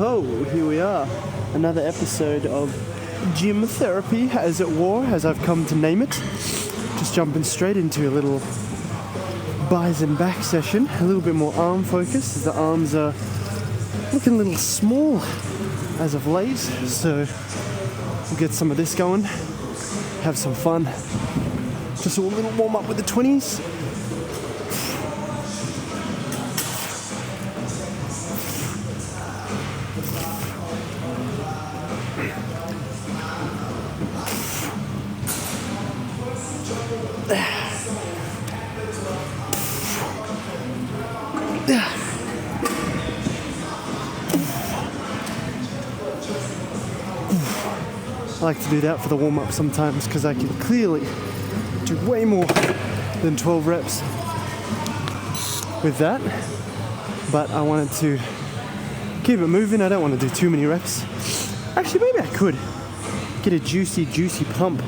Oh, here we are. Another episode of Gym Therapy, as it were, as I've come to name it. Just jumping straight into a little buys and back session. A little bit more arm focus, as the arms are looking a little small as of late. So we'll get some of this going, have some fun. Just a little warm up with the 20s. I like to do that for the warm-up sometimes because I can clearly do way more than 12 reps with that, but I wanted to keep it moving. I don't want to do too many reps. Actually, maybe I could get a juicy pump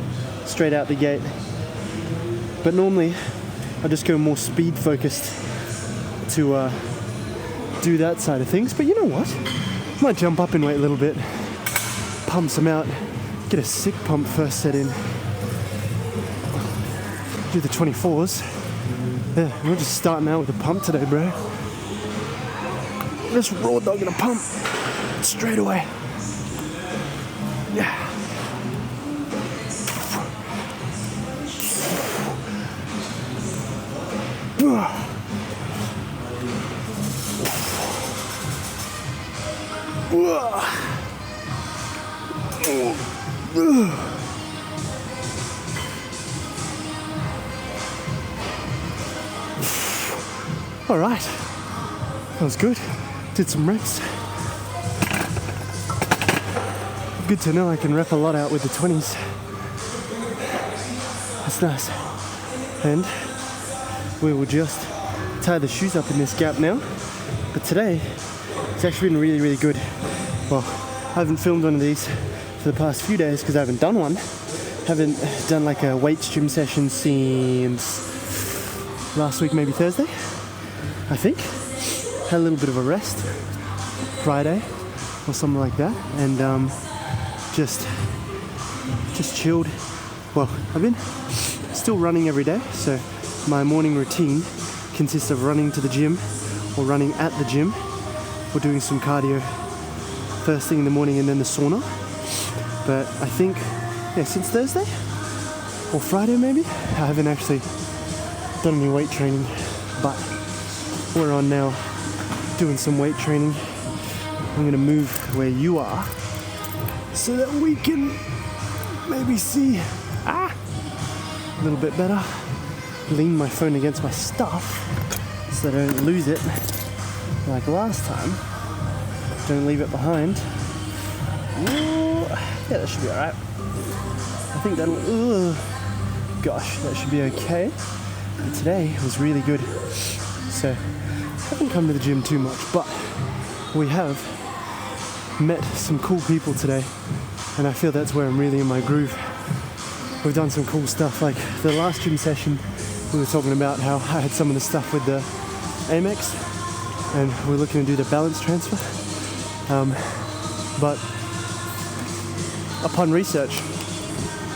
straight out the gate, but normally I just go more speed focused to do that side of things. But you know what? I might jump up in weight a little bit, pump some out, get a sick pump first set in. Do the 24s. Yeah, we're just starting out with a pump today, bro. Just raw dogging a pump straight away. Yeah. All right, that was good. Did some reps. Good to know I can rep a lot out with the 20s. That's nice. And we will just tie the shoes up in this gap now. But today, it's actually been really good. Well, I haven't filmed one of these for the past few days because I haven't done one. Haven't done like a weights gym session since last week, maybe Thursday, I think. Had a little bit of a rest, Friday or something like that, and just chilled. Well, I've been still running every day, so my morning routine consists of running to the gym or running at the gym or doing some cardio first thing in the morning and then the sauna. But I think, since Thursday or Friday maybe, I haven't actually done any weight training, but we're on now doing some weight training. I'm gonna move where you are so that we can maybe see a little bit better. Lean my phone against my stuff so that I don't lose it like last time. Don't leave it behind. Ooh, yeah, that should be alright. I think that'll, gosh, that should be okay. But today was really good. So, I haven't come to the gym too much, but we have met some cool people today, and I feel that's where I'm really in my groove. We've done some cool stuff, like the last gym session, we were talking about how I had some of the stuff with the Amex, and we're looking to do the balance transfer. But upon research,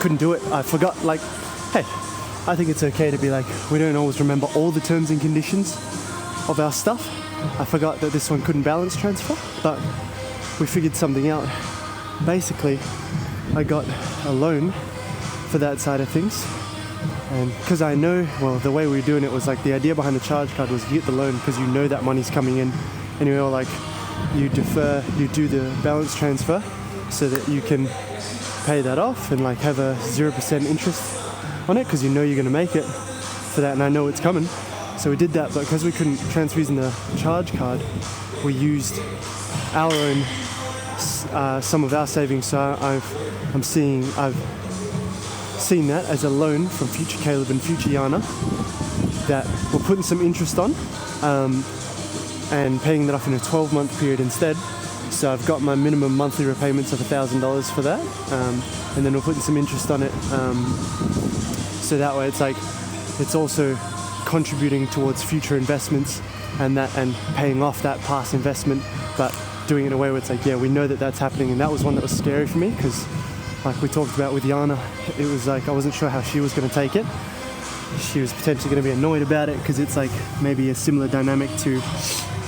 couldn't do it. I forgot, hey, I think it's okay to be like, we don't always remember all the terms and conditions of our stuff. I forgot that this one couldn't balance transfer, but we figured something out. Basically, I got a loan for that side of things, and because I know, well, the way we were doing it was like, the idea behind the charge card was you get the loan because you know that money's coming in, and you're like, you do the balance transfer so that you can pay that off and like have a 0% interest on it because you know you're going to make it for that, and I know it's coming. So we did that, but because we couldn't transfer using the charge card, we used our own some of our savings. So I've seen that as a loan from future Kaey-Lib and future Yana that we're putting some interest on and paying that off in a 12-month period instead. So I've got my minimum monthly repayments of $1,000 for that, and then we're putting some interest on it. So that way, it's like it's also contributing towards future investments and paying off that past investment, but doing it in a way where it's like, yeah, we know that that's happening. And that was one that was scary for me because, like we talked about with Yana, it was like I wasn't sure how she was going to take it. She was potentially going to be annoyed about it because it's like maybe a similar dynamic to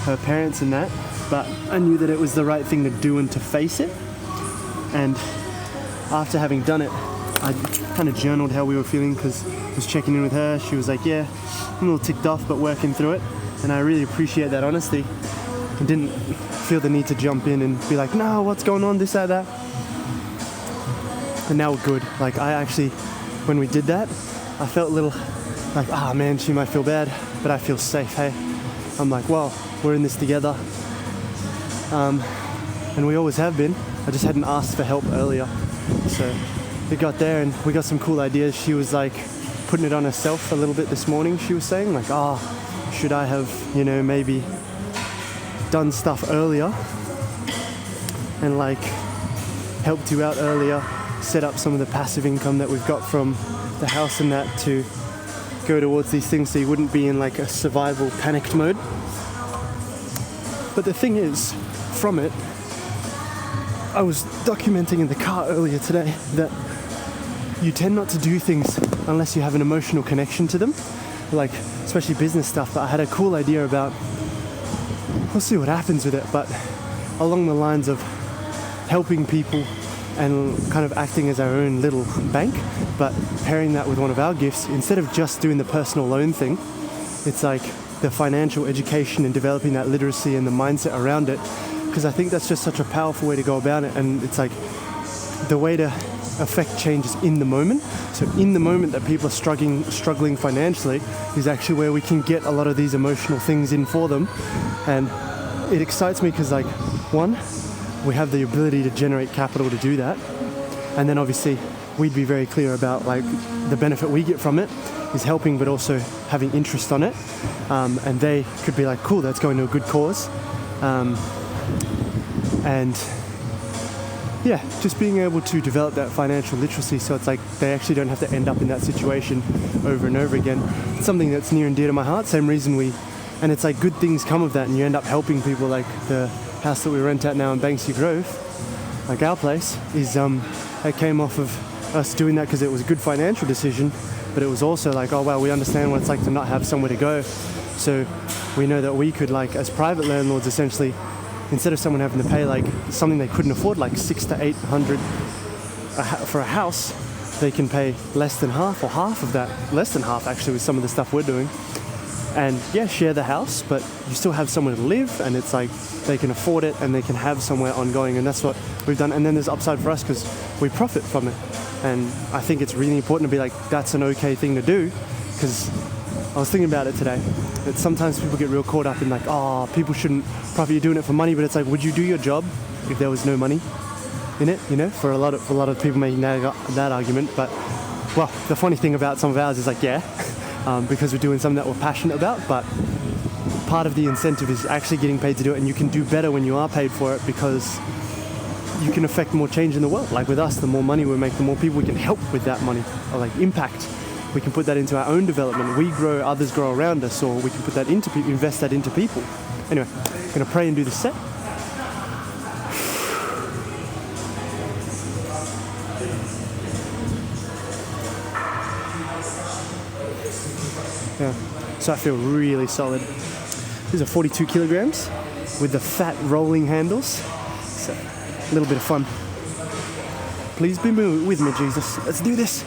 her parents and that. But I knew that it was the right thing to do and to face it. And after having done it, I kind of journaled how we were feeling because I was checking in with her. She was like, yeah, I'm a little ticked off, but working through it. And I really appreciate that honesty. I didn't feel the need to jump in and be like, no, what's going on, this, that. And now we're good. Like I actually, when we did that, I felt a little like, ah, man, she might feel bad, but I feel safe, hey? I'm like, well, we're in this together. And we always have been. I just hadn't asked for help earlier. So we got there and we got some cool ideas. She was like putting it on herself a little bit this morning. She was saying like, should I have, maybe done stuff earlier and like helped you out earlier, set up some of the passive income that we've got from the house and that to go towards these things so you wouldn't be in like a survival panicked mode. But the thing is, from it, I was documenting in the car earlier today that you tend not to do things unless you have an emotional connection to them, like especially business stuff. But I had a cool idea about, we'll see what happens with it, but along the lines of helping people and kind of acting as our own little bank, but pairing that with one of our gifts. Instead of just doing the personal loan thing, it's like the financial education and developing that literacy and the mindset around it, because I think that's just such a powerful way to go about it. And it's like the way to affect changes in the moment. So in the moment that people are struggling financially is actually where we can get a lot of these emotional things in for them. And it excites me because, like, one, we have the ability to generate capital to do that. And then obviously we'd be very clear about like the benefit we get from it is helping, but also having interest on it. And they could be like, cool, that's going to a good cause. And yeah, just being able to develop that financial literacy so it's like they actually don't have to end up in that situation over and over again. It's something that's near and dear to my heart. Same reason and it's like good things come of that, and you end up helping people. Like the house that we rent out now in Banksy Grove, like our place, is it came off of us doing that because it was a good financial decision, but it was also like, oh wow, we understand what it's like to not have somewhere to go. So we know that we could, like, as private landlords, essentially, instead of someone having to pay like something they couldn't afford, like $600 to $800 for a house, they can pay less than half or half of that, less than half actually, with some of the stuff we're doing. And yeah, share the house, but you still have somewhere to live, and it's like they can afford it and they can have somewhere ongoing, and that's what we've done. And then there's upside for us because we profit from it. And I think it's really important to be like, that's an okay thing to do, because I was thinking about it today, that sometimes people get real caught up in like, people shouldn't profit, you're doing it for money. But it's like, would you do your job if there was no money in it? For a lot of people making that argument. But well, the funny thing about some of ours is like, yeah, because we're doing something that we're passionate about, but part of the incentive is actually getting paid to do it. And you can do better when you are paid for it, because you can affect more change in the world. Like with us, the more money we make, the more people we can help with that money, or like impact. We can put that into our own development. We grow, others grow around us, or we can put that into people, invest that into people. Anyway, I'm gonna pray and do the set. Yeah, so I feel really solid. These are 42 kilograms with the fat rolling handles. So a little bit of fun. Please be with me, Jesus. Let's do this.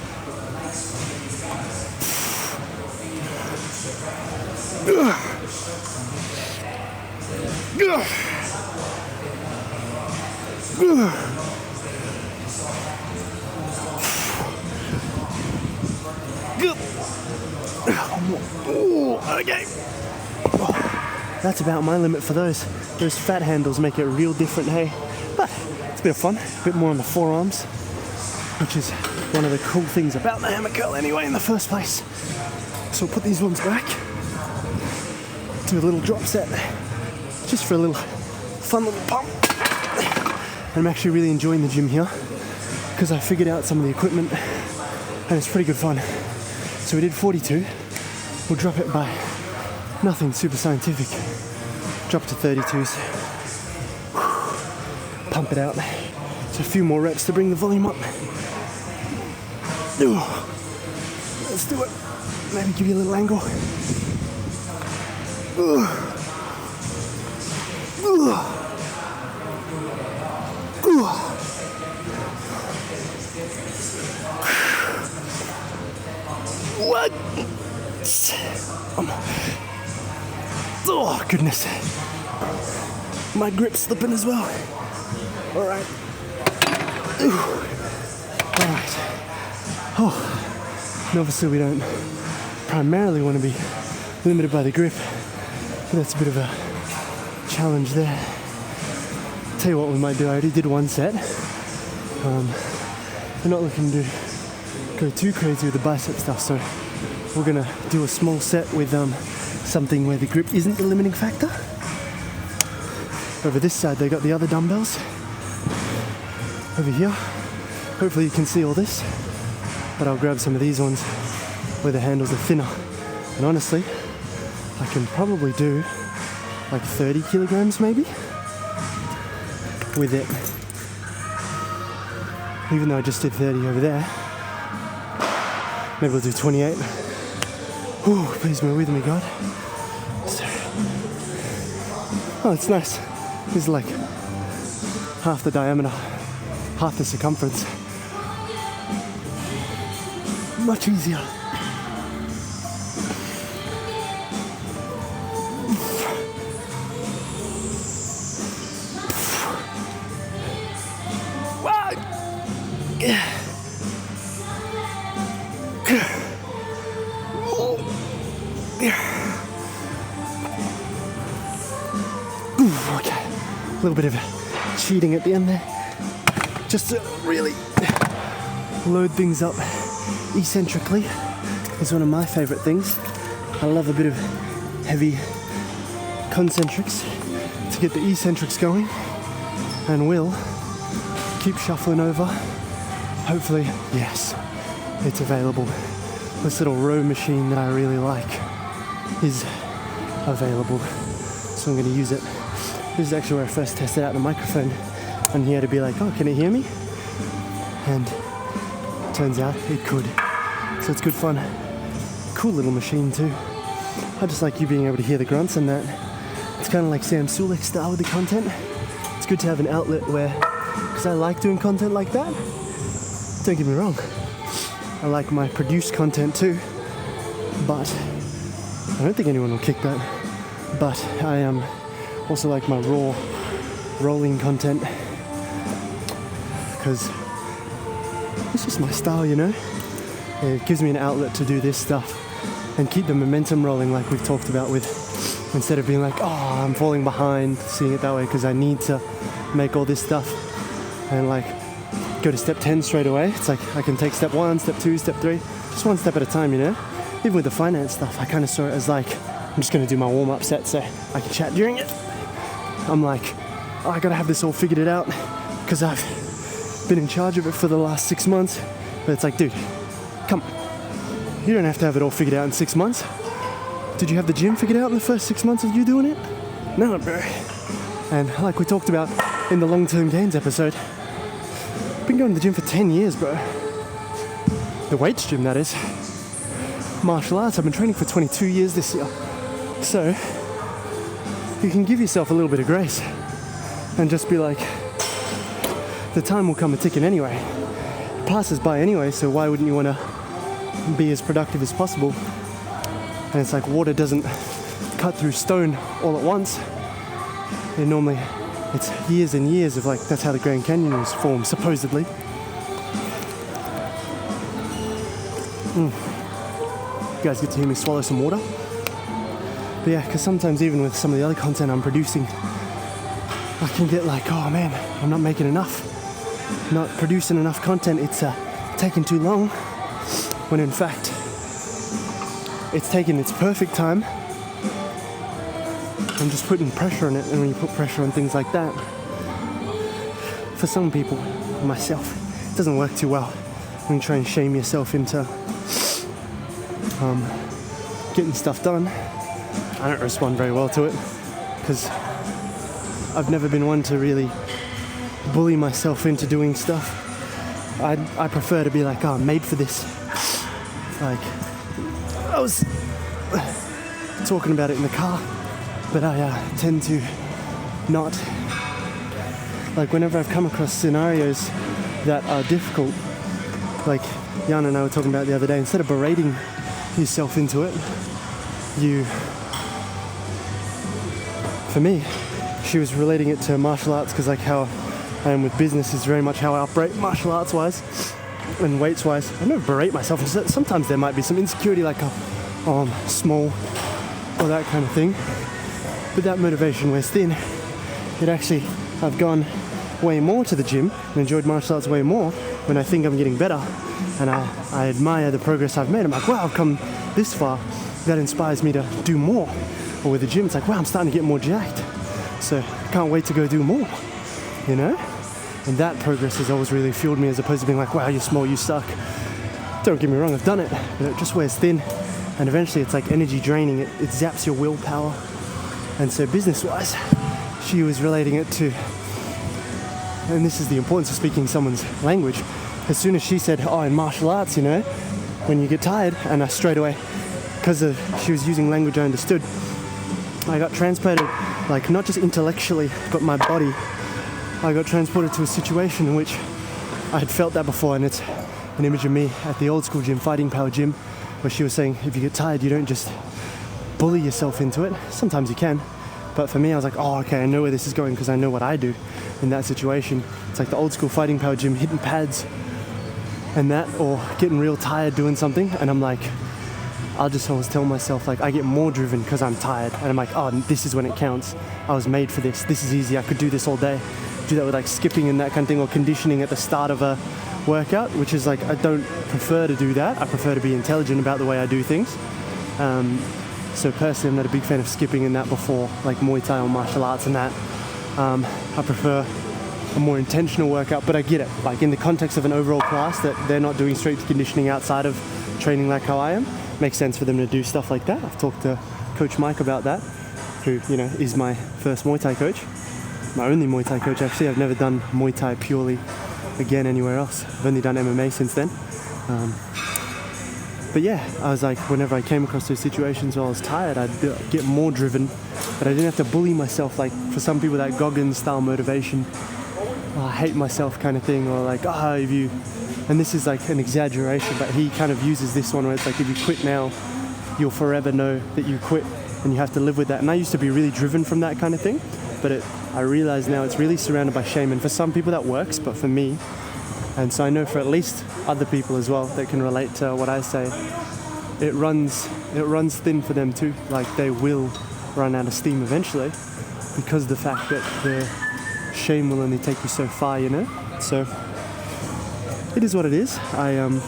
Okay. That's about my limit for those. Those fat handles make it real different, hey? But it's a bit of fun, a bit more on the forearms, which is one of the cool things about the hammer curl anyway in the first place. So we'll put these ones back, do a little drop set, just for a little fun little pump. And I'm actually really enjoying the gym here because I figured out some of the equipment and it's pretty good fun. So we did 42, we'll drop it by nothing super scientific, drop to 32s. pump it out. So a few more reps to bring the volume up. Ooh. Let's do it. Maybe give you a little angle. Ooh. Ooh. Ooh. What? Oh, goodness. My grip's slipping as well. All right. Ooh. All right. Oh, and obviously we don't primarily want to be limited by the grip. But that's a bit of a challenge there. Tell you what we might do. I already did one set. We're not looking to go too crazy with the bicep stuff, so we're gonna do a small set with something where the grip isn't the limiting factor. Over this side they got the other dumbbells. Over here, hopefully you can see all this, but I'll grab some of these ones where the handles are thinner. And honestly, I can probably do like 30 kilograms maybe with it. Even though I just did 30 over there, maybe we'll do 28. Ooh, please be with me, God. So, oh, it's nice. This is like half the diameter, half the circumference. Much easier. Okay, a little bit of cheating at the end there, just to really load things up eccentrically. Is one of my favorite things. I love a bit of heavy concentrics to get the eccentrics going, and we'll keep shuffling over. Hopefully, yes, it's available. This little row machine that I really like is available, so I'm going to use it. This is actually where I first tested out the microphone, and he had to be like, oh, can it hear me? And turns out it could. So it's good fun. Cool little machine too. I just like you being able to hear the grunts and that. It's kind of like Sam Sulek style with the content. It's good to have an outlet where, because I like doing content like that. Don't get me wrong, I like my produced content too, but I don't think anyone will kick that. But I also like my raw rolling content, because it's just my style, you know? It gives me an outlet to do this stuff and keep the momentum rolling, like we've talked about, with, instead of being like, oh, I'm falling behind, seeing it that way because I need to make all this stuff and like go to step 10 straight away. It's like I can take step 1, step 2, step 3, just one step at a time, you know? Even with the finance stuff, I kind of saw it as like, I'm just going to do my warm-up set so I can chat during it. I'm like, oh, I got to have this all figured out because I've been in charge of it for the last 6 months. But it's like, dude, come on. You don't have to have it all figured out in 6 months. Did you have the gym figured out in the first 6 months of you doing it? No, bro. And like we talked about in the long-term gains episode, I've been going to the gym for 10 years, bro. The weights gym, that is. Martial arts, I've been training for 22 years this year. So, you can give yourself a little bit of grace and just be like, the time will come a ticking anyway. It passes by anyway, so why wouldn't you want to be as productive as possible? And it's like water doesn't cut through stone all at once. It's years and years of like, that's how the Grand Canyon was formed, supposedly. You guys get to hear me swallow some water. But yeah, because sometimes even with some of the other content I'm producing, I can get like, oh man, I'm not making enough. Not producing enough content, it's taking too long. When in fact, it's taking its perfect time. I'm just putting pressure on it, and when you put pressure on things like that, for some people, myself, it doesn't work too well when you try and shame yourself into getting stuff done. I don't respond very well to it because I've never been one to really bully myself into doing stuff. I prefer to be like, oh, I'm made for this. Like, I was talking about it in the car, but I tend to not. Like, whenever I've come across scenarios that are difficult, like Jan and I were talking about the other day, instead of berating yourself into it, for me, she was relating it to martial arts, because like how I am with business is very much how I operate martial arts wise and weights wise. I never berate myself. Sometimes there might be some insecurity, like I'm small or that kind of thing, but that motivation wears thin. I've gone way more to the gym and enjoyed martial arts way more when I think I'm getting better, and I admire the progress I've made. I'm like, wow, I've come this far. That inspires me to do more. Or with the gym, it's like, wow, I'm starting to get more jacked, so I can't wait to go do more, you know? And that progress has always really fueled me, as opposed to being like, wow, you're small, you suck. Don't get me wrong, I've done it, but it just wears thin, and eventually it's like energy draining. It zaps your willpower. And so business-wise, she was relating it to, and this is the importance of speaking someone's language. As soon as she said, oh, in martial arts, you know, when you get tired, and I straight away, because she was using language I understood, I got transported, like not just intellectually, but my body. I got transported to a situation in which I had felt that before, and it's an image of me at the old school gym, Fighting Power Gym, where she was saying, if you get tired, you don't just bully yourself into it. Sometimes you can, but for me, I was like, oh, okay, I know where this is going, because I know what I do in that situation. It's like the old school Fighting Power Gym, hitting pads and that, or getting real tired doing something, and I'm like, I'll just always tell myself, like, I get more driven because I'm tired, and I'm like, oh, this is when it counts. I was made for this. This is easy. I could do this all day. Do that with like skipping and that kind of thing, or conditioning at the start of a workout, which is like, I don't prefer to do that. I prefer to be intelligent about the way I do things. So personally, I'm not a big fan of skipping and that before, like Muay Thai or martial arts and that. I prefer a more intentional workout, but I get it. Like in the context of an overall class, that they're not doing strength conditioning outside of training like how I am. Makes sense for them to do stuff like that. I've talked to Coach Mike about that, who, you know, is my first Muay Thai coach. My only Muay Thai coach, actually. I've never done Muay Thai purely again anywhere else. I've only done MMA since then. But yeah, I was like, whenever I came across those situations where I was tired, I'd get more driven, but I didn't have to bully myself. Like for some people, that Goggins style motivation, oh, I hate myself kind of thing, or like, oh, if you, and this is like an exaggeration, but he kind of uses this one where it's like, if you quit now, you'll forever know that you quit, and you have to live with that. And I used to be really driven from that kind of thing, but I realize now it's really surrounded by shame, and for some people that works, but for me, and so I know for at least other people as well that can relate to what I say, it runs thin for them too. Like they will run out of steam eventually, because of the fact that the shame will only take you so far, you know? So it is what it is. I've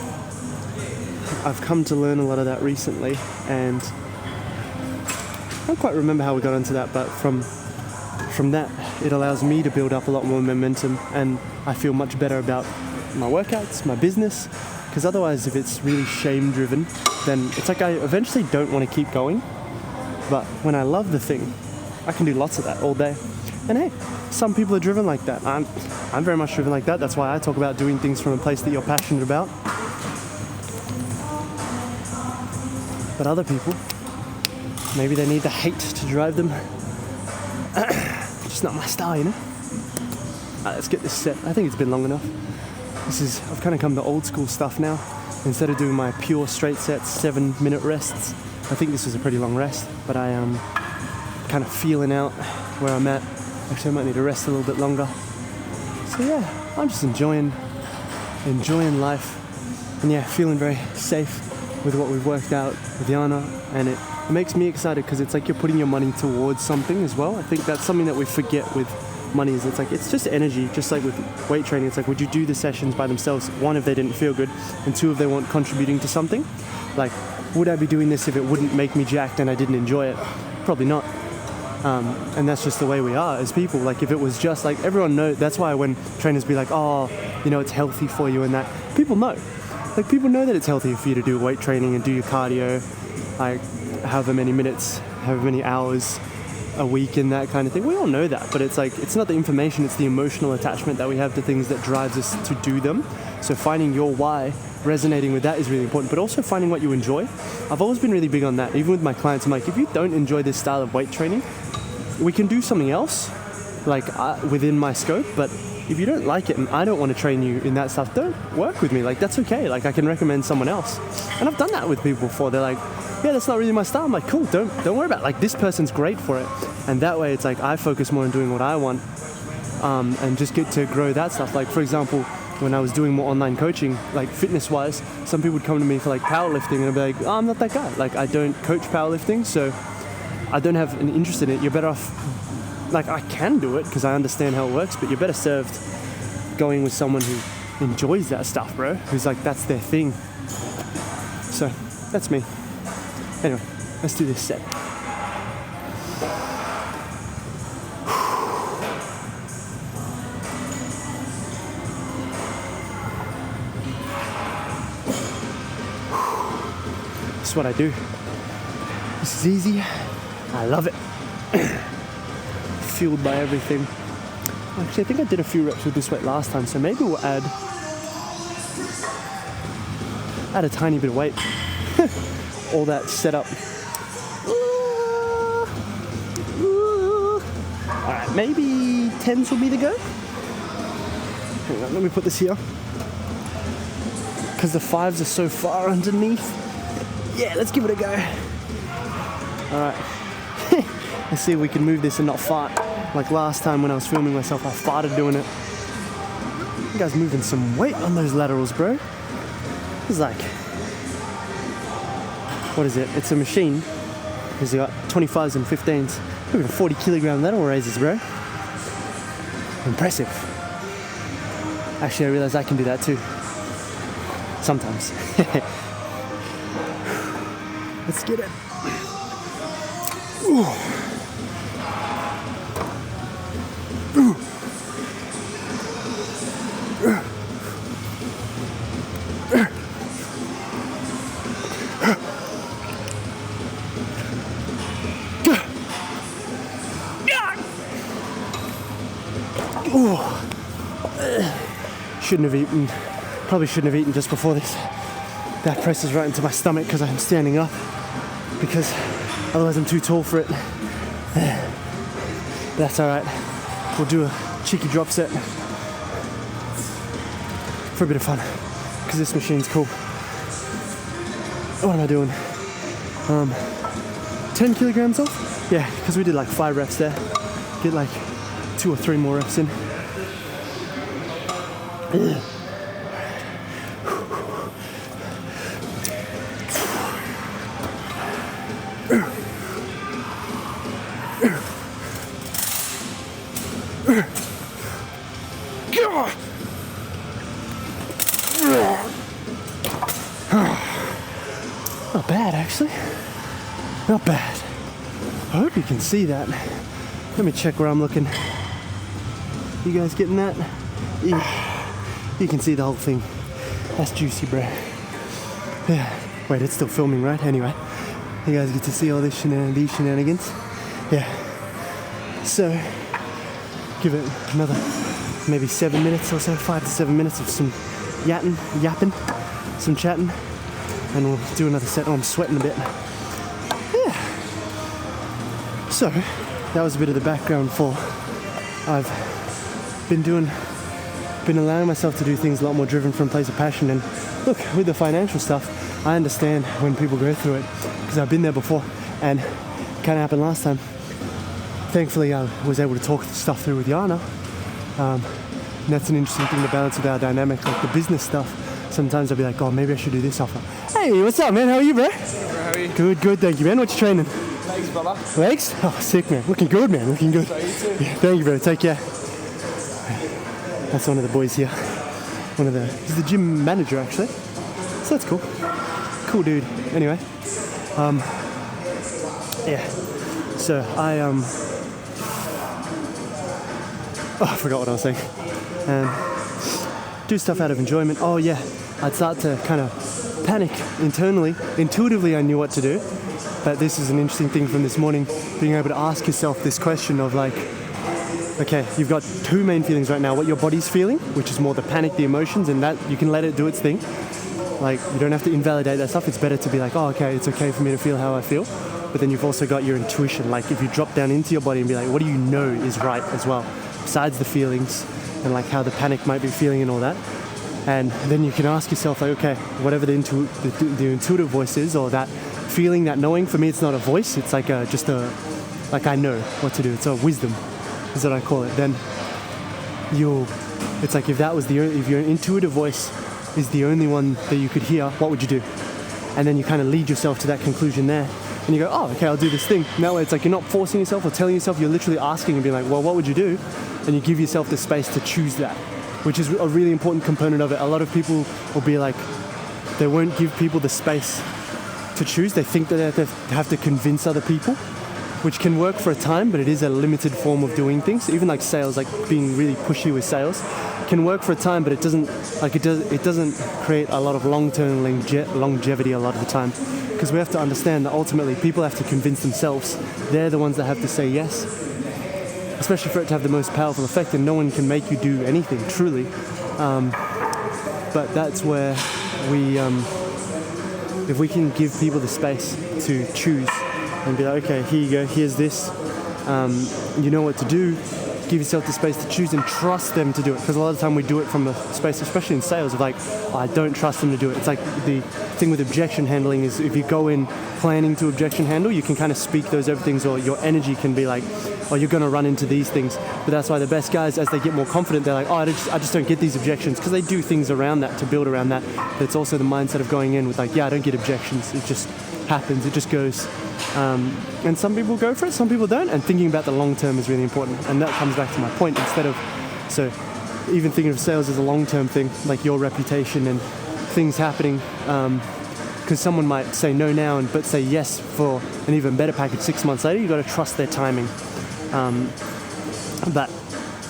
come to learn a lot of that recently, and I don't quite remember how we got into that, but from that, it allows me to build up a lot more momentum, and I feel much better about my workouts, my business, because otherwise if it's really shame driven, then it's like I eventually don't want to keep going. But when I love the thing, I can do lots of that all day. And hey, some people are driven like that. I'm very much driven like that. That's why I talk about doing things from a place that you're passionate about. But other people, maybe they need the hate to drive them. Just not my style, you know? Alright, let's get this set. I think it's been long enough. I've kind of come to old school stuff now. Instead of doing my pure straight sets, 7-minute rests, I think this was a pretty long rest, but I am kind of feeling out where I'm at. Actually, I might need to rest a little bit longer. So yeah, I'm just enjoying life, and yeah, feeling very safe with what we've worked out with Yana, and it makes me excited because it's like you're putting your money towards something as well. I think that's something that we forget with money, is it's just energy, just like with weight training. It's like, would you do the sessions by themselves? One, if they didn't feel good, and two, if they weren't contributing to something. Like, would I be doing this if it wouldn't make me jacked and I didn't enjoy it? Probably not. And that's just the way we are as people. Like if it was just like, everyone knows, that's why when trainers be like, oh, you know, it's healthy for you and that, people know. Like people know that it's healthy for you to do weight training and do your cardio, like however many minutes, however many hours, a week in that kind of thing. We all know that, but it's like, it's not the information, it's the emotional attachment that we have to things that drives us to do them. So finding your why, resonating with that is really important, but also finding what you enjoy. I've always been really big on that. Even with my clients, I'm like, if you don't enjoy this style of weight training, we can do something else, like within my scope, but if you don't like it and I don't want to train you in that stuff, don't work with me. Like, that's okay. Like, I can recommend someone else. And I've done that with people before. They're like, yeah, that's not really my style. I'm like, cool, don't worry about it. Like, this person's great for it. And that way it's like, I focus more on doing what I want, and just get to grow that stuff. Like, for example, when I was doing more online coaching, like fitness wise, some people would come to me for like powerlifting and I'd be like, oh, I'm not that guy. Like, I don't coach powerlifting, so I don't have an interest in it. You're better off, like, I can do it because I understand how it works, but you're better served going with someone who enjoys that stuff, bro. Who's like, that's their thing. So that's me. Anyway, let's do this set. This is what I do. This is easy. I love it. Fueled by everything. Actually, I think I did a few reps with this weight last time, so maybe we'll add a tiny bit of weight. All that setup. Alright, maybe 10s will be the go. Hang on, let me put this here. Because the 5s are so far underneath. Yeah, let's give it a go. Alright. Let's see if we can move this and not fart. Like last time when I was filming myself, I farted doing it. You guys moving some weight on those laterals, bro. It's like, what is it? It's a machine. Because you got 25s and 15s. Look at 40 kilogram lateral raises, bro. Impressive. Actually, I realize I can do that too. Sometimes. Let's get it. Ooh. Ooh. Shouldn't have eaten. Probably shouldn't have eaten just before this. That presses right into my stomach because I'm standing up. Because otherwise I'm too tall for it. But that's alright. We'll do a cheeky drop set for a bit of fun. Because this machine's cool. What am I doing? 10 kilograms off? Yeah, because we did like 5 reps there. Get like 2 or 3 more reps in. Not bad, actually. Not bad. I hope you can see that. Let me check where I'm looking. You guys getting that? Yeah. You can see the whole thing. That's juicy, bro. Yeah. Wait, it's still filming, right? Anyway, you guys get to see all this these shenanigans. Yeah. So, give it another maybe 7 minutes or so, 5 to 7 minutes of some yapping, some chatting, and we'll do another set. Oh, I'm sweating a bit. Yeah. So, that was a bit of the background for I've been allowing myself to do things a lot more driven from a place of passion. And look, with the financial stuff, I understand when people go through it because I've been there before, and it kind of happened last time. Thankfully, I was able to talk stuff through with Yana. And that's an interesting thing to balance with our dynamic, like the business stuff. Sometimes I'll be like, oh, maybe I should do this offer. Hey, what's up, man? How are you, bro? How are you? Good, thank you, man. What you training? Legs, brother. Legs? Oh, sick, man. Looking good, man. Looking good. So you too. Yeah, thank you, bro. Take care. That's one of the boys here. He's the gym manager, actually. So that's cool. Cool dude. Anyway, yeah. So I forgot what I was saying. Do stuff out of enjoyment. Oh yeah, I'd start to kind of panic internally. Intuitively, I knew what to do, But this is an interesting thing from this morning, being able to ask yourself this question of like, okay, you've got two main feelings right now, what your body's feeling, which is more the panic, the emotions, and that you can let it do its thing. Like, you don't have to invalidate that stuff. It's better to be like, oh, okay, it's okay for me to feel how I feel. But then you've also got your intuition. Like, if you drop down into your body and be like, what do you know is right as well, besides the feelings and like how the panic might be feeling and all that. And then you can ask yourself, like, okay, whatever the intuitive voice is, or that feeling, that knowing, for me it's not a voice, it's like like I know what to do. It's a wisdom, is what I call it. Then it's like if your intuitive voice is the only one that you could hear, what would you do? And then you kind of lead yourself to that conclusion there. And you go, oh, okay, I'll do this thing. Now it's like you're not forcing yourself or telling yourself, you're literally asking and being like, well, what would you do? And you give yourself the space to choose that, which is a really important component of it. A lot of people will be like, they won't give people the space to choose. They think that they have to convince other people, which can work for a time, but it is a limited form of doing things. Even like sales, like being really pushy with sales, can work for a time, but it doesn't create a lot of long-term longevity a lot of the time. Because we have to understand that ultimately people have to convince themselves. They're the ones that have to say yes, especially for it to have the most powerful effect, and no one can make you do anything, truly. But that's where if we can give people the space to choose and be like, okay, here you go, here's this, you know what to do, give yourself the space to choose and trust them to do it. Because a lot of the time we do it from a space, especially in sales, of like, oh, I don't trust them to do it. It's like the thing with objection handling is if you go in planning to objection handle, you can kind of speak those over things, or your energy can be like, oh, you're going to run into these things. But that's why the best guys, as they get more confident, they're like, oh, I just don't get these objections, because they do things around that to build around that. But it's also the mindset of going in with like, yeah, I don't get objections. It just happens. It just goes. And some people go for it, some people don't. And thinking about the long term is really important. And that comes back to my point. So even thinking of sales as a long term thing, like your reputation and things happening, because someone might say no now but say yes for an even better package 6 months later. You've got to trust their timing. But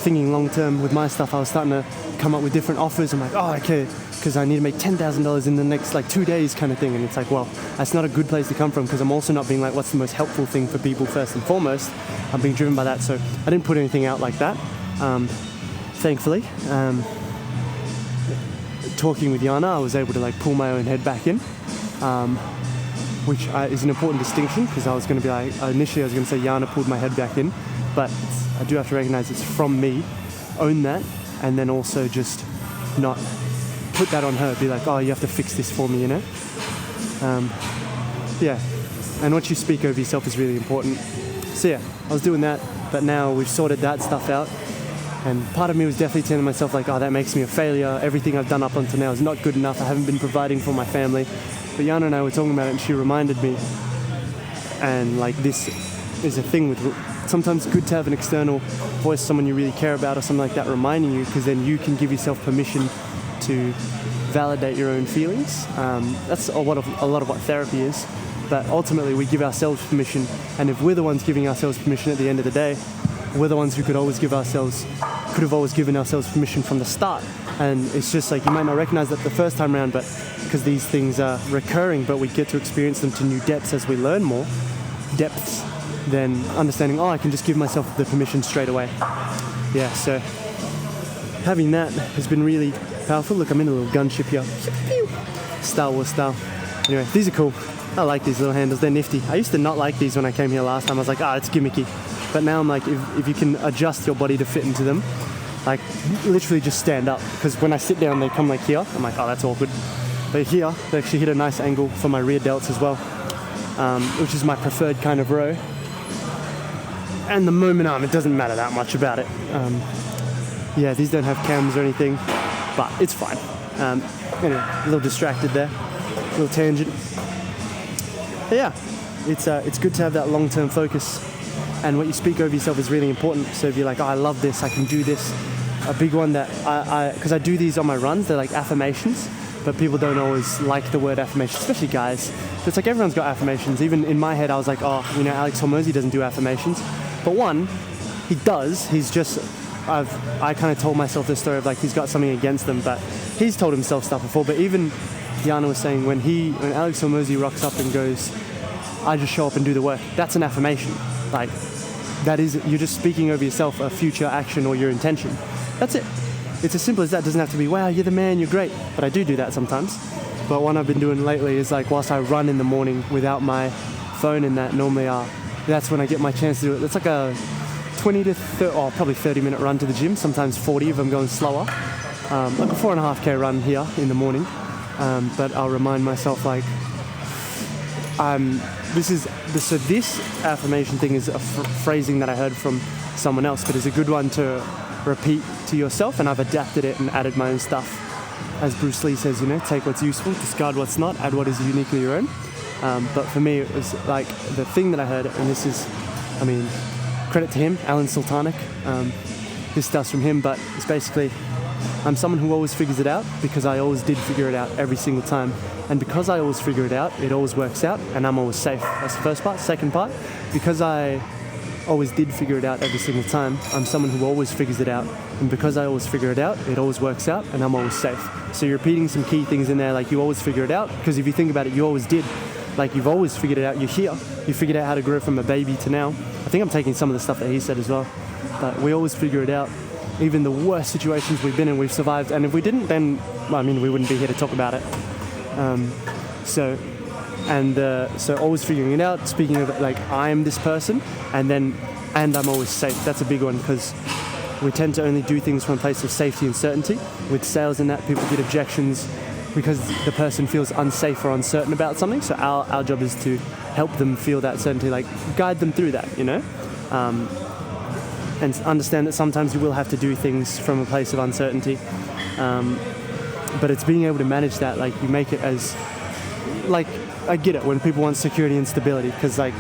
thinking long term with my stuff, I was starting to come up with different offers. I'm like, oh, okay, because I need to make $10,000 in the next like 2 days kind of thing. And it's like, well, that's not a good place to come from, because I'm also not being like, what's the most helpful thing for people first and foremost. I'm being driven by that. So I didn't put anything out like that, thankfully. Talking with Yana, I was able to like pull my own head back in, which is an important distinction, because I was going to be like, initially I was going to say Yana pulled my head back in, but I do have to recognize it's from me. Own that, and then also just not put that on her. Be like, oh, you have to fix this for me, you know? Yeah, and what you speak over yourself is really important. So yeah, I was doing that, but now we've sorted that stuff out. And part of me was definitely telling myself like, oh, that makes me a failure. Everything I've done up until now is not good enough. I haven't been providing for my family. But Yana and I were talking about it, and she reminded me. And like, this is a thing with, sometimes it's good to have an external voice, someone you really care about or something like that, reminding you, because then you can give yourself permission to validate your own feelings. That's a lot of what therapy is. But ultimately, we give ourselves permission. And if we're the ones giving ourselves permission at the end of the day, we're the ones who could have always given ourselves permission from the start. And it's just like, you might not recognize that the first time around, but because these things are recurring, but we get to experience them to new depths as we learn more depths, then understanding, oh, I can just give myself the permission straight away. Yeah, so having that has been really powerful. Look, I'm in a little gunship here. Star Wars style. Anyway, these are cool. I like these little handles, they're nifty. I used to not like these when I came here last time. I was like, it's gimmicky. But now I'm like, if you can adjust your body to fit into them, like literally just stand up. Because when I sit down, they come like here. I'm like, oh, that's awkward. But here, they actually hit a nice angle for my rear delts as well, which is my preferred kind of row. And the moment arm, it doesn't matter that much about it. Yeah, these don't have cams or anything, but it's fine. Anyway, a little distracted there, a little tangent. But yeah, it's good to have that long-term focus. And what you speak over yourself is really important. So if you're like, oh, I love this, I can do this. A big one that because I do these on my runs, they're like affirmations, but people don't always like the word affirmation, especially guys. So it's like everyone's got affirmations. Even in my head, I was like, oh, Alex Hormozy doesn't do affirmations. But one, he does. He's just, I kind of told myself this story of like, he's got something against them, but he's told himself stuff before. But even Yana was saying when Alex Hormozy rocks up and goes, I just show up and do the work. That's an affirmation. Like, that is, you're just speaking over yourself a future action or your intention. That's it. It's as simple as that. It doesn't have to be, wow, you're the man, you're great. But I do that sometimes. But one I've been doing lately is like, whilst I run in the morning without my phone in that, normally that's when I get my chance to do it. It's like a 20 to 30, probably 30-minute run to the gym, sometimes 40 if I'm going slower. Like a 4.5K run here in the morning. But I'll remind myself, like, this affirmation thing is a phrasing that I heard from someone else, but it's a good one to repeat to yourself, and I've adapted it and added my own stuff. As Bruce Lee says, take what's useful, discard what's not, add what is uniquely your own. But for me, it was like the thing that I heard, and this is, credit to him, Alan Sultanic. This stuff's from him, but it's basically, I'm someone who always figures it out because I always did figure it out every single time. And because I always figure it out, it always works out, and I'm always safe. That's the first part. Second part, because I always did figure it out every single time, I'm someone who always figures it out. And because I always figure it out, it always works out, and I'm always safe. So you're repeating some key things in there, like you always figure it out, because if you think about it, you always did. Like, you've always figured it out. You're here. You figured out how to grow from a baby to now. I think I'm taking some of the stuff that he said as well. But we always figure it out. Even the worst situations we've been in, we've survived. And if we didn't, then, we wouldn't be here to talk about it. So always figuring it out, speaking of it, like, I'm this person, and I'm always safe. That's a big one, because we tend to only do things from a place of safety and certainty. With sales and that, people get objections because the person feels unsafe or uncertain about something. So our job is to help them feel that certainty, like guide them through that, and understand that sometimes you will have to do things from a place of uncertainty. But it's being able to manage that, like, you make it as, like, I get it when people want security and stability, because, like,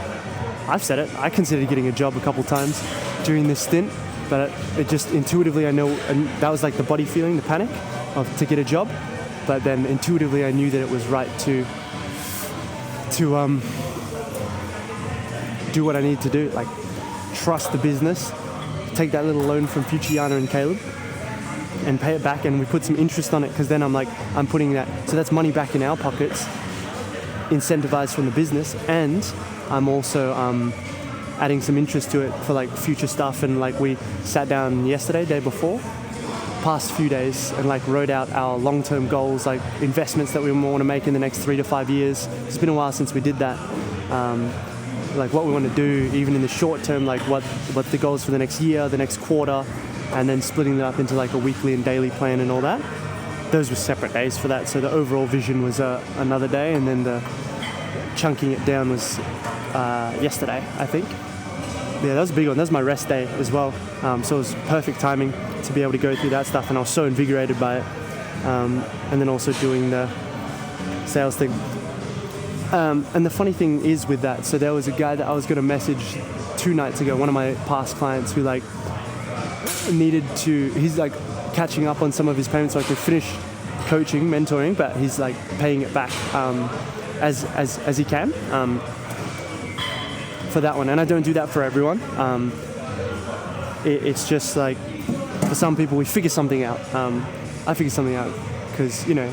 I've said it, I considered getting a job a couple times during this stint, but it just intuitively I know, and that was like the body feeling, the panic to get a job, but then intuitively I knew that it was right to do what I need to do, like trust the business, take that little loan from Fuchiana and Kaey-Lib and pay it back, and we put some interest on it, because then I'm putting that, so that's money back in our pockets, incentivized from the business, and I'm also adding some interest to it for like future stuff. And like, we sat down yesterday, day before, past few days, and like wrote out our long-term goals, like investments that we want to make in the next 3 to 5 years. It's been a while since we did that. Like what we want to do even in the short term, like what the goals for the next year, the next quarter, and then splitting that up into like a weekly and daily plan and all that. Those were separate days for that. So the overall vision was another day, and then the chunking it down was yesterday, I think. Yeah, that was a big one. That was my rest day as well. So it was perfect timing to be able to go through that stuff, and I was so invigorated by it. And then also doing the sales thing. And the funny thing is with that, so there was a guy that I was going to message 2 nights ago, one of my past clients who like he's like catching up on some of his payments, so I could finish coaching, mentoring, but he's like paying it back as he can for that one. And I don't do that for everyone. It's just like, for some people we figure something out. I figured something out because, you know,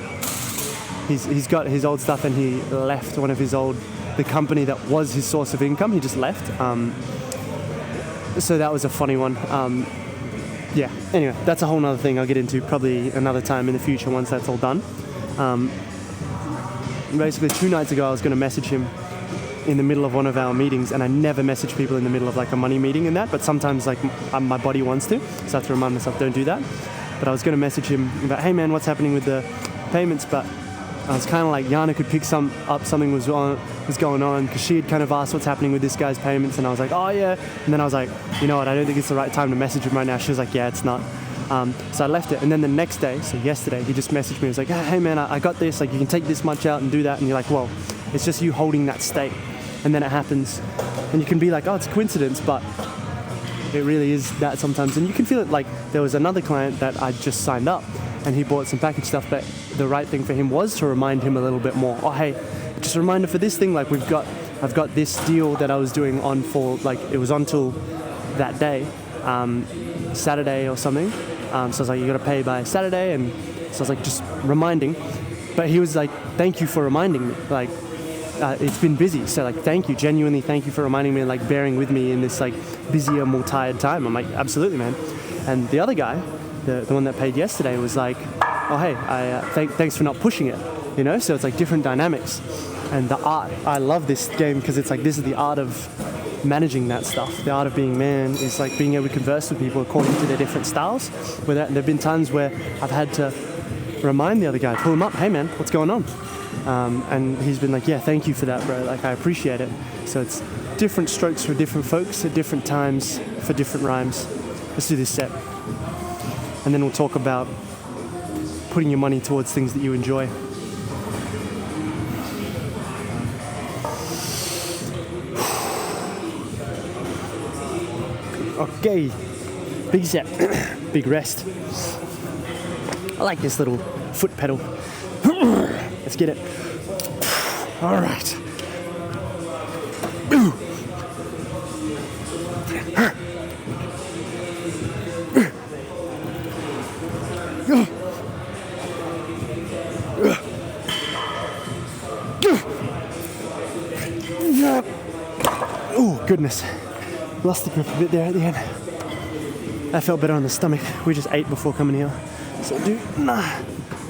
he's got his old stuff, and he left one of his the company that was his source of income, he just left. So that was a funny one. Yeah, anyway, that's a whole nother thing I'll get into probably another time in the future once that's all done. Basically 2 nights ago I was going to message him in the middle of one of our meetings, and I never message people in the middle of like a money meeting and that, but sometimes like my body wants to, so I have to remind myself, don't do that. But I was going to message him about, hey man, what's happening with the payments? But I was kind of like, Yana could pick up something was going on, because she had kind of asked what's happening with this guy's payments, and I was like, oh yeah. And then I was like, you know what, I don't think it's the right time to message him right now. She was like, yeah, it's not. So I left it, and then the next day, so yesterday, he just messaged me. He was like, hey man, I got this, like you can take this much out and do that. And you're like, well, it's just you holding that state, and then it happens, and you can be like, oh, it's a coincidence, but it really is that sometimes. And you can feel it. Like there was another client that I just signed up, and he bought some package stuff, but the right thing for him was to remind him a little bit more. Oh, hey, just a reminder for this thing, like I've got this deal that I was doing on for, like, it was on till that day, Saturday or something. So I was like, you got to pay by Saturday, and so I was like, just reminding. But he was like, thank you for reminding me. Like, it's been busy. So like, thank you, genuinely thank you for reminding me and like bearing with me in this like busier, more tired time. I'm like, absolutely, man. And the other guy, the one that paid yesterday, was like, oh hey, thanks for not pushing it, you know. So it's like different dynamics. And the art, I love this game because it's like, this is the art of managing that stuff. The art of being man is like being able to converse with people according to their different styles. There have been times where I've had to remind the other guy, pull him up, hey man, what's going on? And he's been like, yeah, thank you for that, bro. Like, I appreciate it. So it's different strokes for different folks at different times for different rhymes. Let's do this set. And then we'll talk about putting your money towards things that you enjoy. Okay, big set, big rest. I like this little foot pedal. Let's get it. All right. Oh, goodness. Lost the grip a bit there at the end. That felt better on the stomach. We just ate before coming here. So I'll do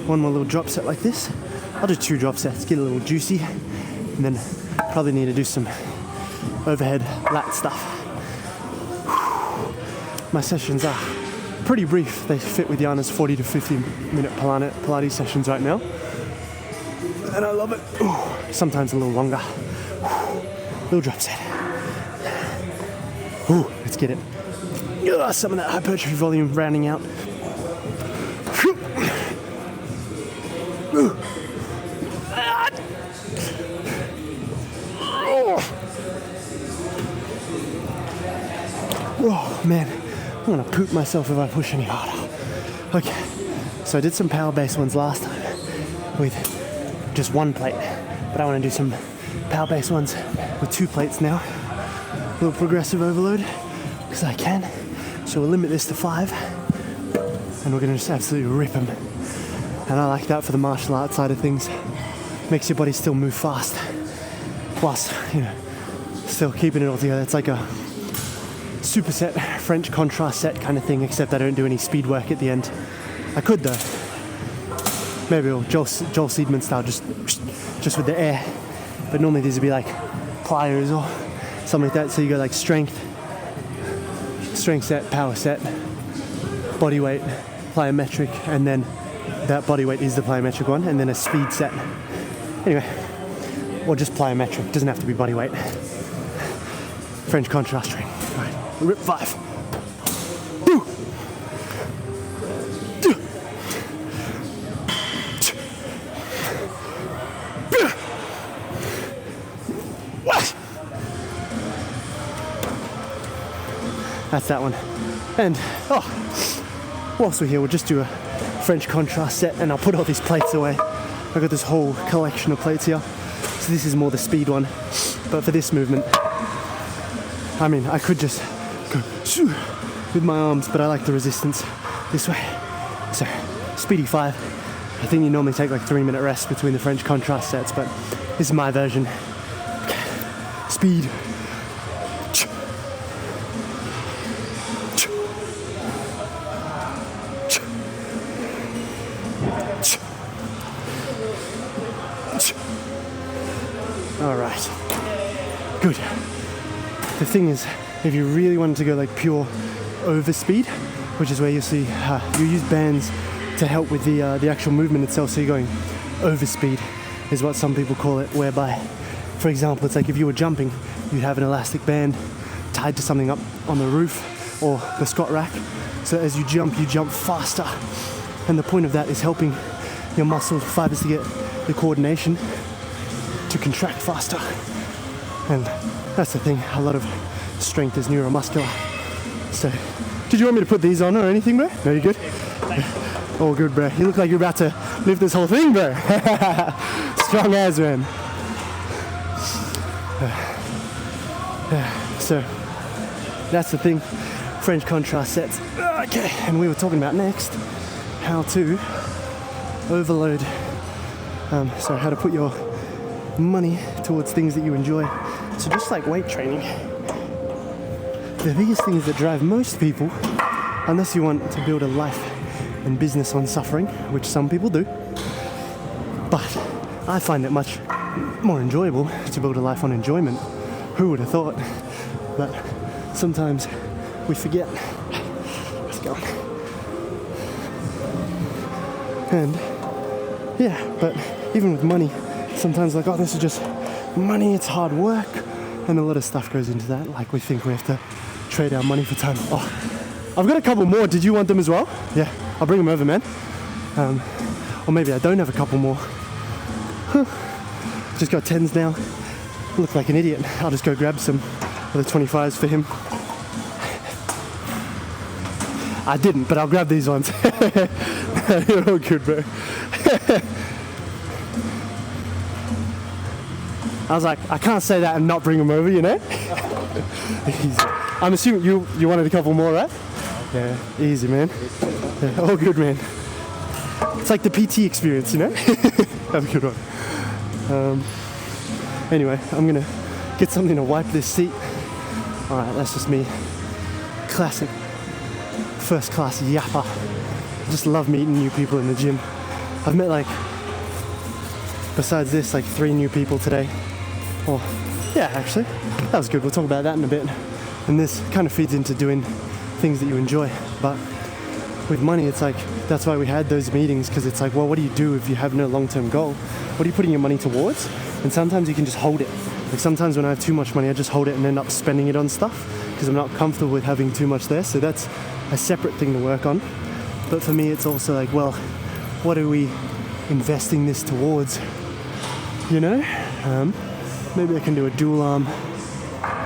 one more little drop set like this. I'll do 2 drop sets, get a little juicy, and then probably need to do some overhead lat stuff. My sessions are pretty brief. They fit with Yana's 40 to 50 minute Pilates sessions right now. And I love it. Ooh, sometimes a little longer. Little drop set. Ooh, let's get it. Some of that hypertrophy volume rounding out. Oh man, I'm gonna poop myself if I push any harder. Okay, so I did some power based ones last time with just 1 plate, but I want to do some power based ones with 2 plates now. A little progressive overload because I can. So we'll limit this to 5, and we're gonna just absolutely rip them. And I like that for the martial arts side of things. Makes your body still move fast, plus, you know, still keeping it all together. It's like a superset, French contrast set kind of thing, except I don't do any speed work at the end. I could though. Maybe Joel Seedman style, just with the air. But normally these would be like pliers or something like that. So you go like strength set, power set, body weight, plyometric, and then that body weight is the plyometric one, and then a speed set. Anyway, or just plyometric, doesn't have to be body weight. French contrast training. All right, rip 5. Woo. That's that one. And, whilst we're here, we'll just do a French contrast set, and I'll put all these plates away. I've got this whole collection of plates here. So this is more the speed one. But for this movement, I mean, I could just go with my arms, but I like the resistance this way. So, speedy 5. I think you normally take like 3-minute rest between the French contrast sets, but this is my version. Okay. Speed. All right, good. The thing is, if you really wanted to go like pure overspeed, which is where you see you use bands to help with the actual movement itself. So you're going overspeed is what some people call it, whereby, for example, it's like if you were jumping, you'd have an elastic band tied to something up on the roof or the squat rack. So as you jump faster. And the point of that is helping your muscle fibers to get the coordination to contract faster. And that's the thing, a lot of strength is neuromuscular. So, did you want me to put these on or anything, bro? No, you good? All good, bro. You look like you're about to lift this whole thing, bro. Strong as, man. So, that's the thing. French contrast sets. Okay, and we were talking about next how to overload. How to put your money towards things that you enjoy. So just like weight training, the biggest things that drive most people, unless you want to build a life and business on suffering, which some people do, but I find it much more enjoyable to build a life on enjoyment. Who would have thought? But sometimes we forget. Let's go. And yeah, but even with money, sometimes like, oh, this is just money, it's hard work, and a lot of stuff goes into that. Like we think we have to trade our money for time. Oh, I've got a couple more. Did you want them as well? Yeah, I'll bring them over, man. Or maybe I don't have a couple more. Just got 10s now. Look like an idiot. I'll just go grab some of the 25s for him. I didn't, but I'll grab these ones. You're all good, bro. I was like, I can't say that and not bring them over, you know? I'm assuming you wanted a couple more, right? Yeah, easy, man. Yeah, all good, man. It's like the PT experience, you know? Have a good one. Anyway, I'm gonna get something to wipe this seat. Alright, that's just me. Classic first class yapper. I just love meeting new people in the gym. I've met like, besides this, like 3 new people today. Oh, yeah, actually, that was good. We'll talk about that in a bit. And this kind of feeds into doing things that you enjoy. But with money, it's like, that's why we had those meetings, because it's like, well, what do you do if you have no long-term goal? What are you putting your money towards? And sometimes you can just hold it. Like sometimes when I have too much money, I just hold it and end up spending it on stuff because I'm not comfortable with having too much there. So that's a separate thing to work on. But for me, it's also like, well, what are we investing this towards? You know? Maybe I can do a dual arm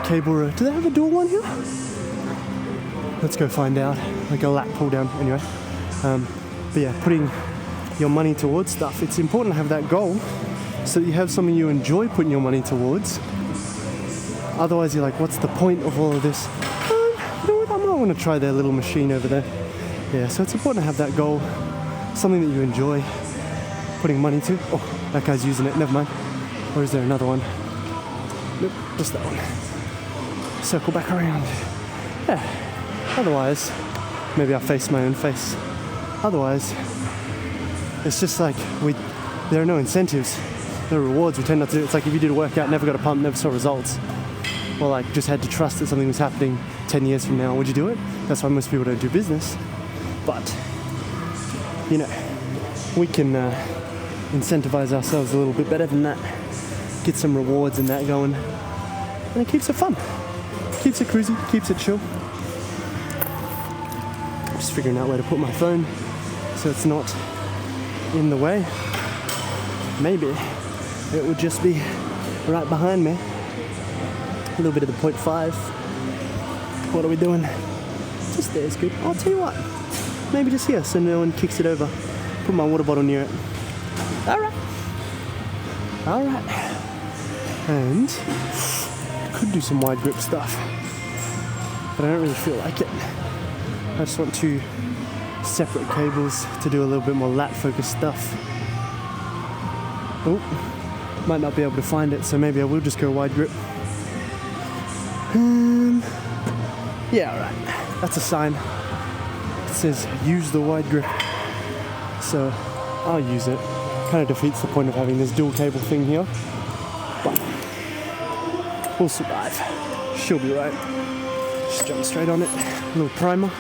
cable row. Do they have a dual one here? Let's go find out. Like a lat pull down anyway. But yeah, putting your money towards stuff. It's important to have that goal so that you have something you enjoy putting your money towards. Otherwise, you're like, what's the point of all of this? You know what? I might want to try their little machine over there. Yeah, so it's important to have that goal, something that you enjoy putting money to. Oh, that guy's using it. Never mind. Or is there another one? Nope, just that one. Circle back around. Yeah. Otherwise, maybe I'll face my own face. Otherwise, it's just like there are no incentives, no rewards. We tend not to do. It's like if you did a workout, never got a pump, never saw results, or like just had to trust that something was happening 10 years from now. Would you do it? That's why most people don't do business. But you know, we can incentivize ourselves a little bit better than that. Get some rewards and that going, and it keeps it fun, keeps it cruisy, keeps it chill. Just figuring out where to put my phone so it's not in the way. Maybe it would just be right behind me. A little bit of the 0.5. What are we doing? Just there's good. I'll tell you what, maybe just here so no one kicks it over. Put my water bottle near it. Alright. And could do some wide grip stuff, but I don't really feel like it. I just want 2 separate cables to do a little bit more lat focused stuff. Oh, might not be able to find it, so maybe I will just go wide grip. Yeah, alright. That's a sign. It says use the wide grip, so I'll use it. Kind of defeats the point of having this dual cable thing here, but we'll survive. She'll be right. Just jump straight on it. A little primer.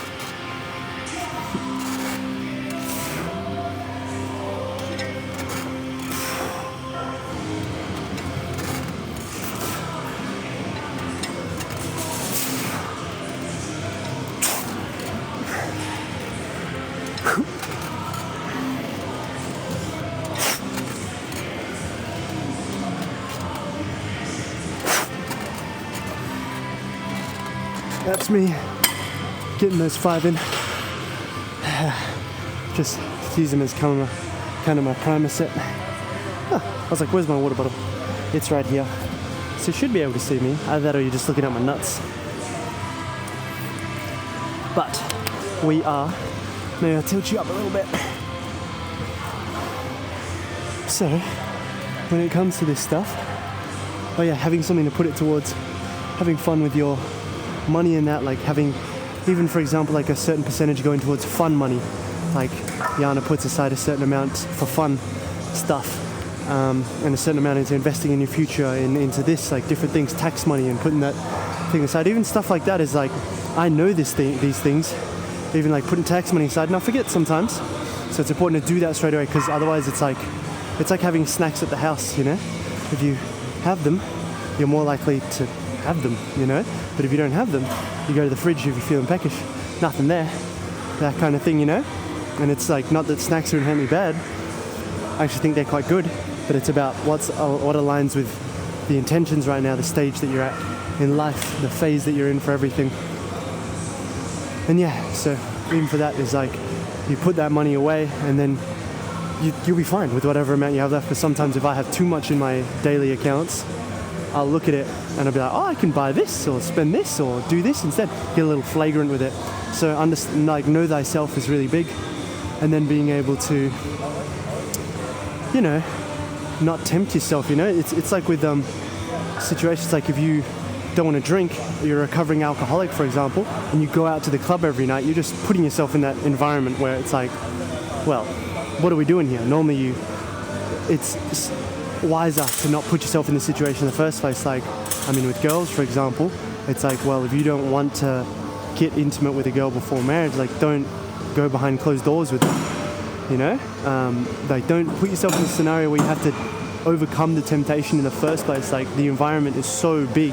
That's me getting those 5 in. Just use them as kind of my primer set. I was like, where's my water bottle? It's right here. So you should be able to see me. Either that or you're just looking at my nuts. But we are. Maybe I'll tilt you up a little bit. So when it comes to this stuff, oh yeah, having something to put it towards, having fun with your money and that, like having, even for example, like a certain percentage going towards fun money. Like Yana puts aside a certain amount for fun stuff, and a certain amount into investing in your future, into this, like different things, tax money, and putting that thing aside. Even stuff like that is like, I know these things, even like putting tax money aside, and I forget sometimes. So it's important to do that straight away, because otherwise it's like having snacks at the house, you know? If you have them, you're more likely to have them, you know? But if you don't have them, you go to the fridge if you're feeling peckish, nothing there, that kind of thing, you know? And it's like, not that snacks are inherently bad, I actually think they're quite good, but it's about what aligns with the intentions right now, the stage that you're at in life, the phase that you're in for everything. And yeah, so even for that, is like, you put that money away and then you'll be fine with whatever amount you have left. But sometimes if I have too much in my daily accounts, I'll look at it and I'll be like, oh, I can buy this or spend this or do this instead. Get a little flagrant with it. So like, know thyself is really big. And then being able to, you know, not tempt yourself, you know. It's like with situations like if you don't want to drink, you're a recovering alcoholic, for example, and you go out to the club every night, you're just putting yourself in that environment where it's like, well, what are we doing here? Normally it's wiser to not put yourself in the situation in the first place. Like, I mean, with girls, for example, it's like, well, if you don't want to get intimate with a girl before marriage, like, don't go behind closed doors with them, you know? Like, don't put yourself in a scenario where you have to overcome the temptation in the first place. Like, the environment is so big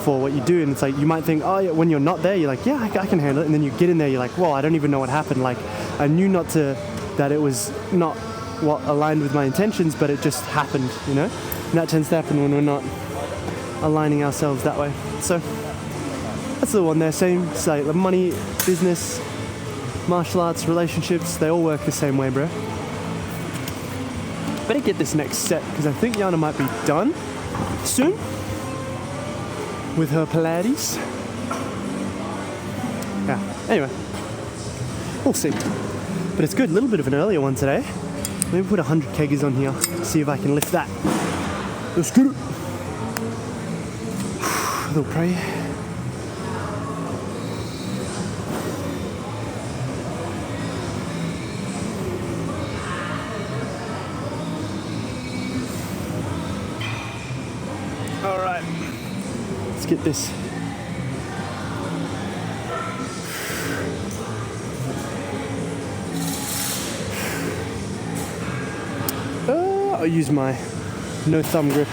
for what you do, and it's like, you might think, oh yeah, when you're not there, you're like, yeah, I can handle it, and then you get in there, you're like, whoa, I don't even know what happened. Like, I knew that it was not what aligned with my intentions, but it just happened, you know? And that tends to happen when we're not aligning ourselves that way. So that's the one there. Same, it's like money, business, martial arts, relationships, they all work the same way, bro. Better get this next set, because I think Yana might be done soon with her Pilates. Yeah, anyway, we'll see. But it's good, a little bit of an earlier one today. Let me put 100 keggers on here, see if I can lift that. Let's get it. A little pray. All right, let's get this. I'll use my no thumb grip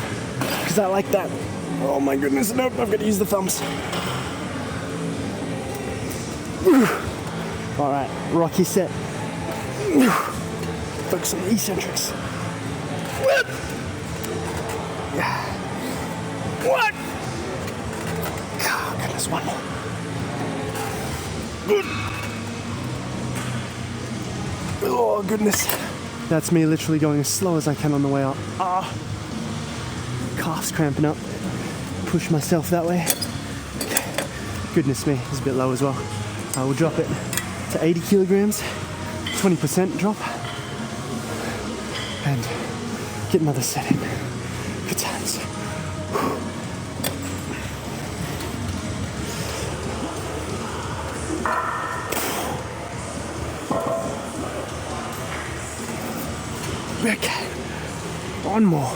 because I like that. Oh my goodness, nope, I've got to use the thumbs. All right, rocky set. Focus on the eccentrics. What? Oh, goodness, one more. Good. Oh, goodness. That's me literally going as slow as I can on the way up. Ah. Calves cramping up. Push myself that way. Goodness me, it's a bit low as well. I will drop it to 80 kilograms, 20% drop, and get another set in. Good times. Okay, one more.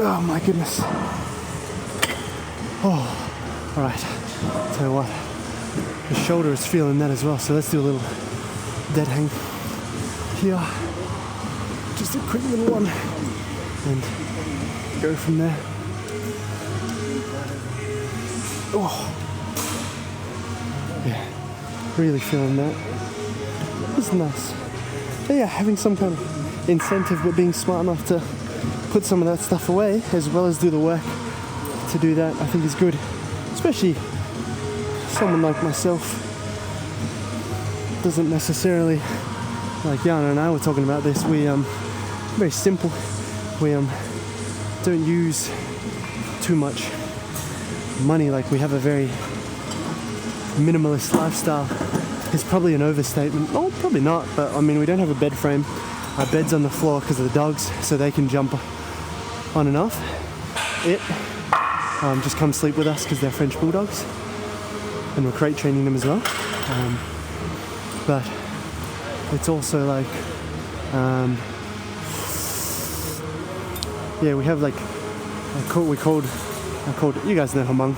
Oh my goodness. Oh, all right. Tell you what, the shoulder is feeling that as well. So let's do a little dead hang here. Just a quick little one, and go from there. Oh, yeah, really feeling that. It's nice. But yeah, having some kind of incentive, but being smart enough to put some of that stuff away as well as do the work to do that, I think is good. Especially someone like myself doesn't necessarily, like Yana and I were talking about this, we very simple. We don't use too much money. Like, we have a very minimalist lifestyle. It's probably an overstatement. Oh, probably not, but I mean, we don't have a bed frame. Our bed's on the floor because of the dogs, so they can jump on and off it. Just come sleep with us because they're French bulldogs, and we're crate training them as well. But it's also like, yeah, we have like, I called, you guys know Hamang,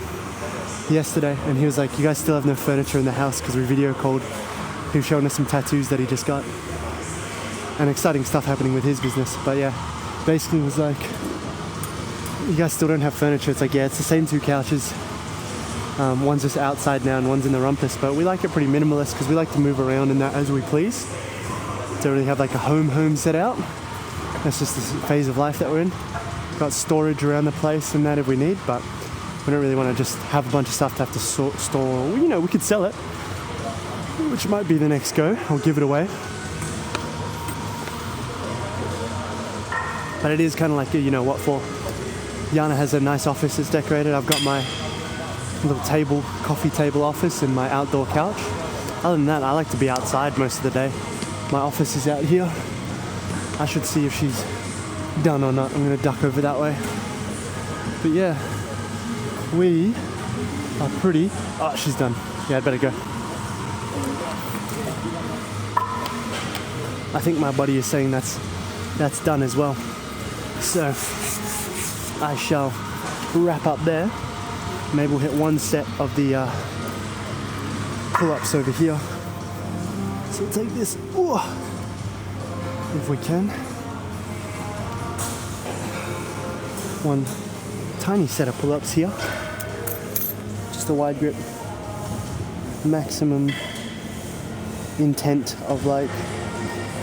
yesterday, and he was like, you guys still have no furniture in the house because we video called. He was showing us some tattoos that he just got, and exciting stuff happening with his business. But yeah, basically was like, you guys still don't have furniture. It's like, yeah, it's the same 2 couches. One's just outside now and one's in the rumpus, but we like it pretty minimalist because we like to move around in that as we please. Don't really have like a home set out. That's just the phase of life that we're in. Got storage around the place and that if we need, but we don't really want to just have a bunch of stuff to have to store. You know, we could sell it, which might be the next go, or give it away. But it is kind of like, you know what for. Yana has a nice office that's decorated. I've got my little coffee table office and my outdoor couch. Other than that, I like to be outside most of the day. My office is out here. I should see if she's done or not. I'm gonna duck over that way. But yeah, we are pretty, oh, she's done. Yeah, I'd better go. I think my buddy is saying that's done as well. So I shall wrap up there. Maybe we'll hit 1 set of the pull-ups over here. So we'll take this, if we can. 1 tiny set of pull-ups here. Just a wide grip. Maximum intent of like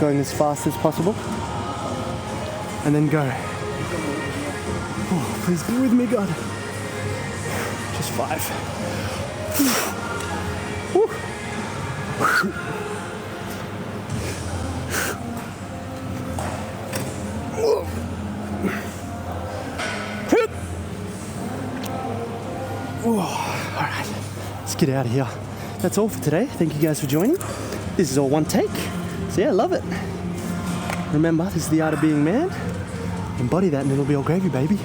going as fast as possible. And then go. Oh, please be with me, God. Just 5. Alright, let's get out of here. That's all for today. Thank you guys for joining. This is all 1 take. So yeah, love it. Remember, this is the art of being man. Embody that and it'll be all gravy, baby.